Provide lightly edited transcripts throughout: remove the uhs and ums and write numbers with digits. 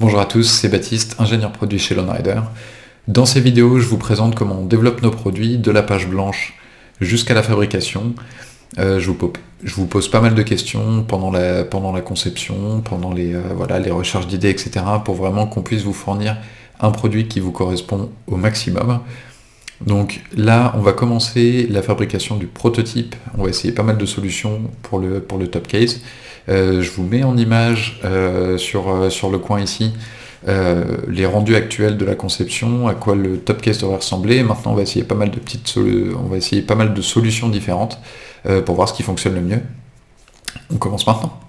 Bonjour à tous, c'est Baptiste, ingénieur produit chez Lonerider. Dans ces vidéos, je vous présente comment on développe nos produits de la page blanche jusqu'à la fabrication. Je vous pose pas mal de questions pendant la conception, pendant les recherches d'idées, etc. pour vraiment qu'on puisse vous fournir un produit qui vous correspond au maximum. Donc là, on va commencer la fabrication du prototype. On va essayer pas mal de solutions pour le top case. Je vous mets en image sur le coin ici les rendus actuels de la conception, à quoi le top case devrait ressembler. Maintenant, on va essayer pas mal de solutions différentes pour voir ce qui fonctionne le mieux. On commence maintenant.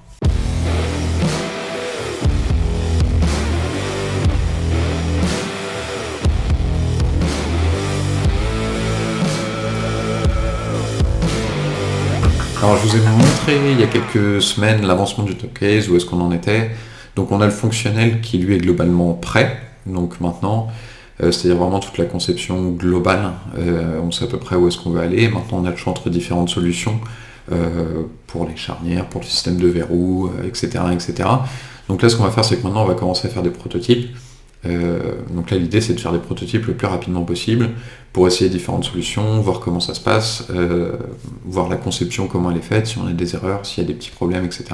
Alors je vous ai montré il y a quelques semaines l'avancement du top case, où est-ce qu'on en était. Donc on a le fonctionnel qui lui est globalement prêt. Donc maintenant, c'est-à-dire vraiment toute la conception globale, on sait à peu près où est-ce qu'on veut aller. Maintenant on a le choix entre différentes solutions pour les charnières, pour le système de verrou, etc., etc. Donc là ce qu'on va faire, c'est que maintenant on va commencer à faire des prototypes. Donc là l'idée c'est de faire des prototypes le plus rapidement possible pour essayer différentes solutions, voir comment ça se passe, voir la conception, comment elle est faite, si on a des erreurs, s'il y a des petits problèmes, etc.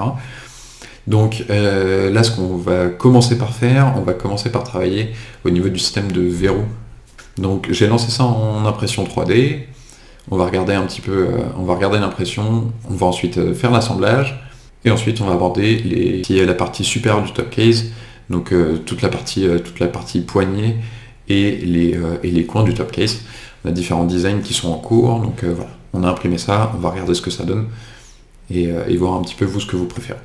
Donc là ce qu'on va commencer par faire, on va commencer par travailler au niveau du système de verrou. Donc j'ai lancé ça en impression 3D, on va regarder un petit peu, on va regarder l'impression, on va ensuite faire l'assemblage, et ensuite on va aborder la partie supérieure du top case, donc toute la partie poignée et les coins du top case. On a différents designs qui sont en cours, donc voilà, on a imprimé ça, on va regarder ce que ça donne et voir un petit peu vous ce que vous préférez.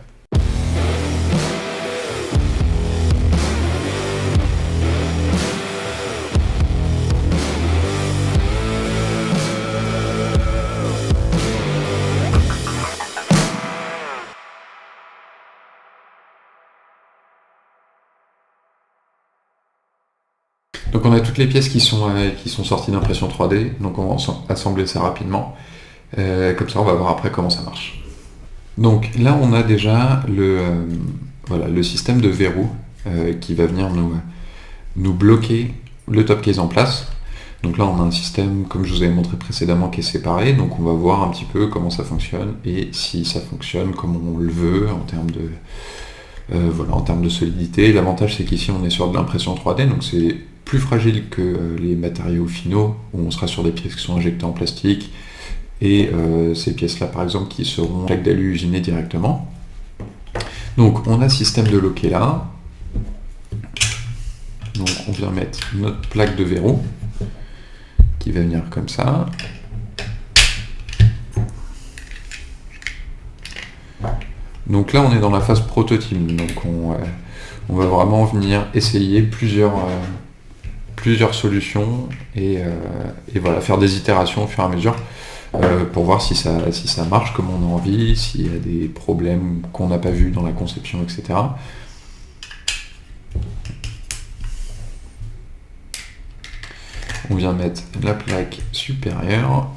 Donc on a toutes les pièces qui sont sorties d'impression 3D, donc on va assembler ça rapidement. Comme ça on va voir après comment ça marche. Donc là on a déjà le système de verrou qui va venir nous bloquer le top case en place. Donc là on a un système, comme je vous avais montré précédemment, qui est séparé, donc on va voir un petit peu comment ça fonctionne et si ça fonctionne comme on le veut en termes de solidité. L'avantage c'est qu'ici on est sur de l'impression 3D, donc c'est plus fragile que les matériaux finaux, où on sera sur des pièces qui sont injectées en plastique, et ces pièces-là par exemple qui seront plaques d'alu usinées directement. Donc on a ce système de loquet là, donc on vient mettre notre plaque de verrou, qui va venir comme ça. Donc là on est dans la phase prototype, donc on va vraiment venir essayer plusieurs solutions et voilà, faire des itérations au fur et à mesure pour voir si ça marche comme on a envie, s'il y a des problèmes qu'on n'a pas vus dans la conception, etc. On vient mettre la plaque supérieure.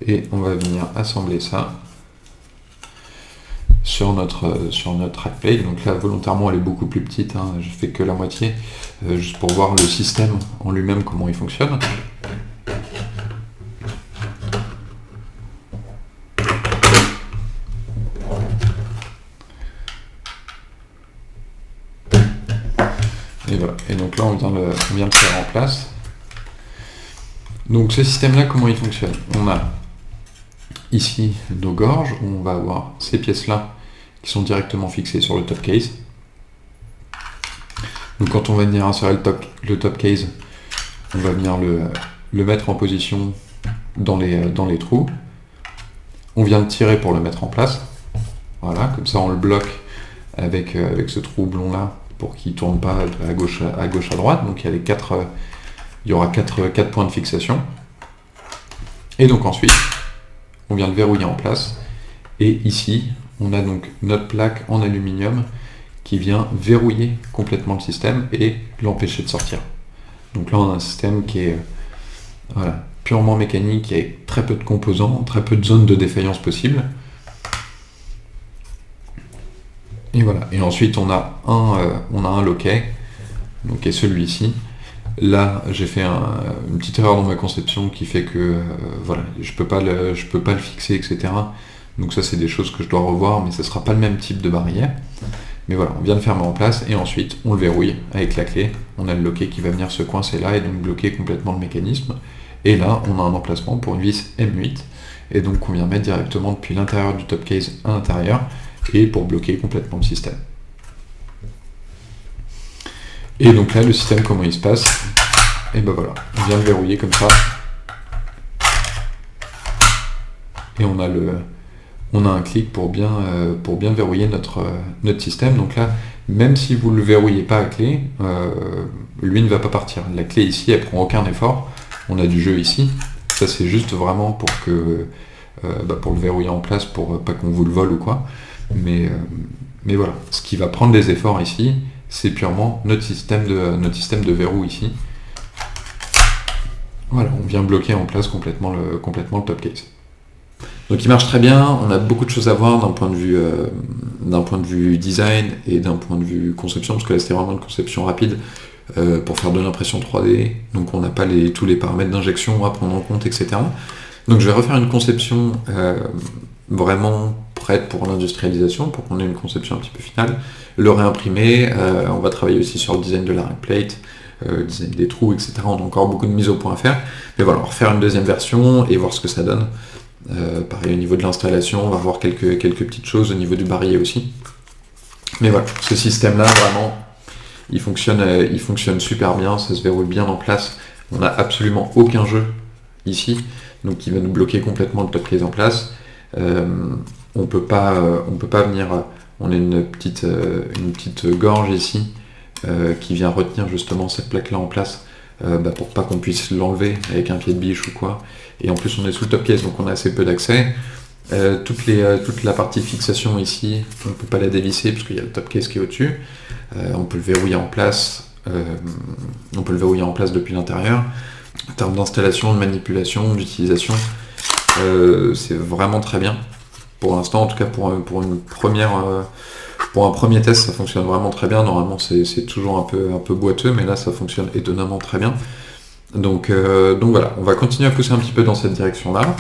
Et on va venir assembler ça sur notre rack plate. Donc là volontairement elle est beaucoup plus petite, hein. Je fais que la moitié, juste pour voir le système en lui-même, comment il fonctionne. Et voilà, et donc là on vient le faire en place. Donc ce système là, comment il fonctionne? On a ici nos gorges, où on va avoir ces pièces là qui sont directement fixées sur le top case. Donc quand on va venir insérer le top case, on va venir le mettre en position dans les trous. On vient le tirer pour le mettre en place. Voilà, comme ça on le bloque avec ce trou blond là pour qu'il ne tourne pas à gauche à droite. Donc il y aura quatre points de fixation. Et donc ensuite, on vient le verrouiller en place. Et ici, on a donc notre plaque en aluminium qui vient verrouiller complètement le système et l'empêcher de sortir. Donc là, on a un système qui est purement mécanique, avec très peu de composants, très peu de zones de défaillance possibles. Et voilà. Et ensuite on a un loquet, donc qui est celui-ci. Là, j'ai fait une petite erreur dans ma conception qui fait que voilà, je peux pas le fixer, etc. Donc ça, c'est des choses que je dois revoir, mais ça sera pas le même type de barrière. Mais voilà, on vient de faire en place et ensuite on le verrouille avec la clé. On a le loquet qui va venir se coincer là et donc bloquer complètement le mécanisme. Et là, on a un emplacement pour une vis M8 et donc qu'on vient mettre directement depuis l'intérieur du top case à l'intérieur et pour bloquer complètement le système. Et donc là, le système, comment il se passe? Et ben voilà, on vient le verrouiller comme ça. Et on a un clic pour bien verrouiller notre système. Donc là, même si vous ne le verrouillez pas à clé, lui ne va pas partir. La clé ici, elle prend aucun effort. On a du jeu ici. Ça, c'est juste vraiment pour le verrouiller en place, pour pas qu'on vous le vole ou quoi. Mais voilà, ce qui va prendre des efforts ici, c'est purement notre système de verrou ici. Voilà, on vient bloquer en place complètement le top case. Donc il marche très bien, on a beaucoup de choses à voir d'un point de vue design et d'un point de vue conception, parce que là c'était vraiment une conception rapide pour faire de l'impression 3D, donc on n'a pas tous les paramètres d'injection à prendre en compte, etc. Donc je vais refaire une conception vraiment prête pour l'industrialisation, pour qu'on ait une conception un petit peu finale, le réimprimer, on va travailler aussi sur le design de la rack plate, design des trous, etc. On a encore beaucoup de mises au point à faire, mais voilà, on va refaire une deuxième version et voir ce que ça donne. Pareil au niveau de l'installation, on va voir quelques petites choses au niveau du barillet aussi. Mais voilà, ce système-là, vraiment, il fonctionne super bien, ça se verrouille bien en place. On n'a absolument aucun jeu ici, donc qui va nous bloquer complètement le top case en place. On peut pas venir. On a une petite gorge ici qui vient retenir justement cette plaque-là en place. Pour pas qu'on puisse l'enlever avec un pied de biche ou quoi. Et en plus on est sous le top case, donc on a assez peu d'accès. Toute la partie fixation ici, on ne peut pas la dévisser parce qu'il y a le top case qui est au-dessus. On peut le verrouiller en place. Depuis l'intérieur. En termes d'installation, de manipulation, d'utilisation, c'est vraiment très bien. Pour l'instant, en tout cas pour un premier test, ça fonctionne vraiment très bien. Normalement, c'est toujours un peu boiteux, mais là, ça fonctionne étonnamment très bien. Donc voilà, on va continuer à pousser un petit peu dans cette direction-là.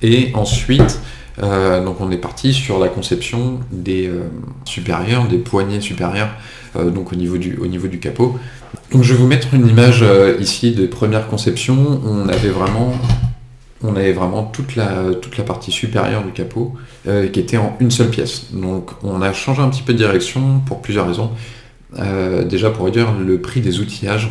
Et ensuite, donc on est parti sur la conception des poignées supérieures, donc au niveau du capot. Donc je vais vous mettre une image ici de première conception. On avait vraiment toute la partie supérieure du capot qui était en une seule pièce. Donc on a changé un petit peu de direction pour plusieurs raisons. Déjà pour réduire le prix des outillages,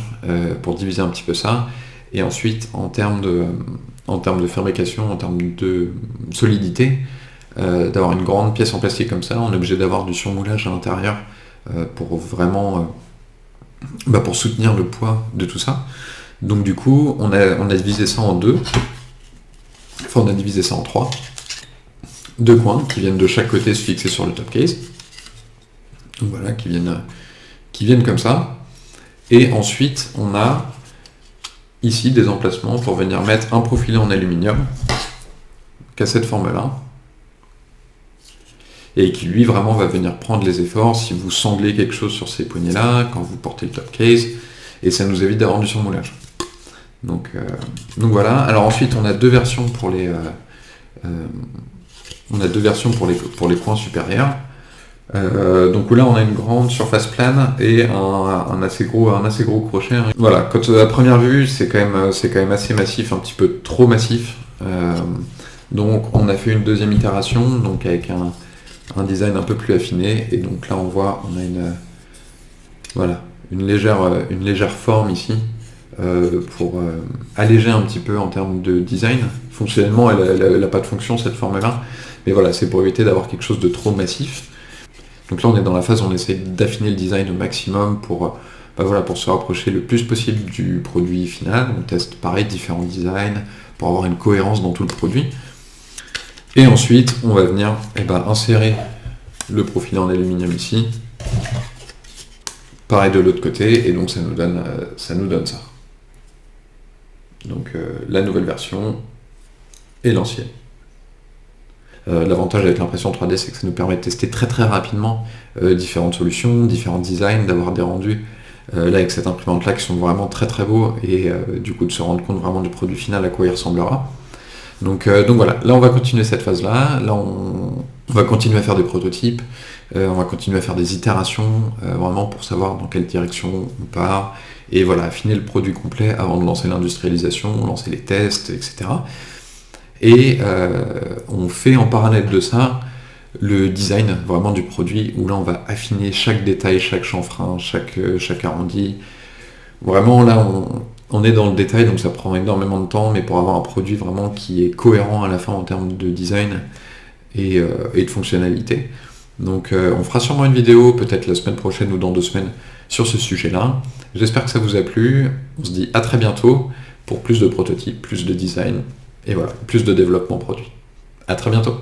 pour diviser un petit peu ça, et ensuite en termes de fabrication, en termes de solidité, d'avoir une grande pièce en plastique comme ça, on est obligé d'avoir du surmoulage à l'intérieur pour vraiment pour soutenir le poids de tout ça. Donc du coup on a divisé ça en deux. Enfin, on a divisé ça en trois. Deux coins qui viennent de chaque côté se fixer sur le top case. Donc voilà, qui viennent comme ça. Et ensuite, on a ici des emplacements pour venir mettre un profilet en aluminium, qu'à cette forme-là. Et qui, lui, vraiment va venir prendre les efforts si vous sanglez quelque chose sur ces poignées-là, quand vous portez le top case. Et ça nous évite d'avoir du surmoulage. Donc voilà. Alors ensuite, on a deux versions pour les coins supérieurs. Donc là, on a une grande surface plane et un assez gros crochet. Voilà. Quand à première vue, c'est quand même assez massif, un petit peu trop massif. Donc on a fait une deuxième itération, donc avec un design un peu plus affiné. Et donc là, on a une légère forme ici. Pour alléger un petit peu en termes de design. Fonctionnellement, elle n'a pas de fonction cette forme-là, mais voilà, c'est pour éviter d'avoir quelque chose de trop massif. Donc là, on est dans la phase où on essaie d'affiner le design au maximum pour se rapprocher le plus possible du produit final. On teste pareil différents designs pour avoir une cohérence dans tout le produit. Et ensuite, on va venir insérer le profilet en aluminium ici. Pareil de l'autre côté, et donc ça nous donne ça. Donc la nouvelle version et l'ancienne. L'avantage avec l'impression 3D, c'est que ça nous permet de tester très très rapidement différentes solutions, différents designs, d'avoir des rendus là avec cette imprimante là qui sont vraiment très très beaux et du coup de se rendre compte vraiment du produit final à quoi il ressemblera. Donc voilà, là on va continuer cette phase là, on va continuer à faire des prototypes, on va continuer à faire des itérations vraiment pour savoir dans quelle direction on part et voilà, affiner le produit complet avant de lancer l'industrialisation, lancer les tests, etc. Et on fait en parallèle de ça le design vraiment du produit, où là on va affiner chaque détail, chaque chanfrein, chaque arrondi. Vraiment là on est dans le détail, donc ça prend énormément de temps, mais pour avoir un produit vraiment qui est cohérent à la fin en termes de design et de fonctionnalité. Donc on fera sûrement une vidéo, peut-être la semaine prochaine ou dans 2 semaines, sur ce sujet-là. J'espère que ça vous a plu. On se dit à très bientôt pour plus de prototypes, plus de design, et voilà, plus de développement produit. À très bientôt.